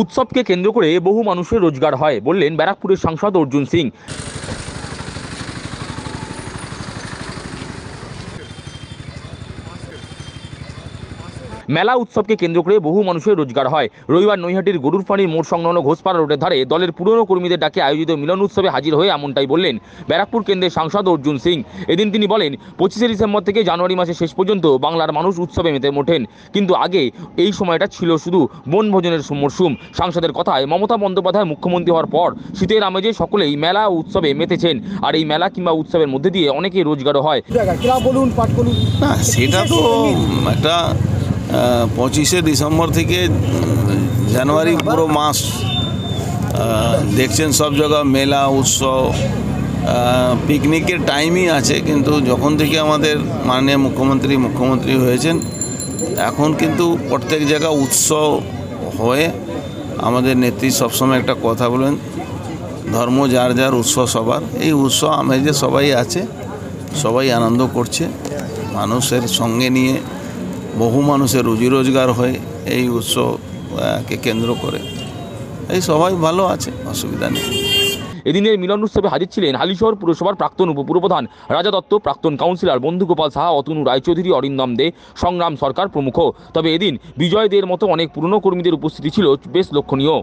উৎসবকে কেন্দ্র করে বহু মানুষের রোজগার হয় বললেন ব্যারাকপুরের সাংসদ অর্জুন সিং। মেলা উৎসবকে কেন্দ্র করে বহু মানুষের রোজগার হয়। রবিবার নৈহাটির গরুর ফাঁড়ির মোড় সংলগ্ন ঘোষপাড়া রোডের ধারে দলের পুরনো কর্মীদের ডাকে আয়োজিত মিলন উৎসবে হাজির হয়ে এমনটাই বললেন ব্যারাকপুর কেন্দ্রের সাংসদ অর্জুন সিং। এদিন তিনি বলেন, 25শে ডিসেম্বর থেকে জানুয়ারি মাসের শেষ পর্যন্ত বাংলার মানুষ উৎসবে মেতে ওঠেন, কিন্তু আগে এই সময়টা ছিল শুধু বনভোজনের মরশুম। সাংসদের কথায়, মমতা বন্দ্যোপাধ্যায় মুখ্যমন্ত্রী হওয়ার পর শীতের আমেজে সকলেই মেলা ও উৎসবে মেতেছেন, আর এই মেলা কিংবা উৎসবের মধ্যে দিয়ে অনেকেই রোজগারও হয়। না, সেটা তো একটা 25শে ডিসেম্বর থেকে জানুয়ারি পুরো মাস দেখছেন সব জায়গা মেলা উৎসব পিকনিকের টাইমই আছে। কিন্তু যখন থেকে আমাদের মাননীয় মুখ্যমন্ত্রী হয়েছেন, এখন কিন্তু প্রত্যেক জায়গা উৎসব হয়ে আমাদের নেত্রী সবসময় একটা কথা বলেন, ধর্ম যার যার উৎসব সবার। এই উৎসব আমেজে সবাই আছে, সবাই আনন্দ করছে, মানুষের সঙ্গে নিয়ে বহু মানুষের রুজি রোজগার হয় এই উৎসবকে কেন্দ্র করে। এই সবাই ভালো আছে, অসুবিধা নেই। এদিনের মিলন উৎসবে হাজির ছিলেন হালিশহর পুরসভার প্রাক্তন উপপুরপ্রধান রাজা দত্ত, প্রাক্তন কাউন্সিলর বন্ধুগোপাল সাহা, অতনু রায়চৌধুরী, অরিন্দম দে, সংগ্রাম সরকার প্রমুখ। তবে এদিন বিজয় দের মতো অনেক পুরনো কর্মীদের উপস্থিতি ছিল বেশ লক্ষণীয়।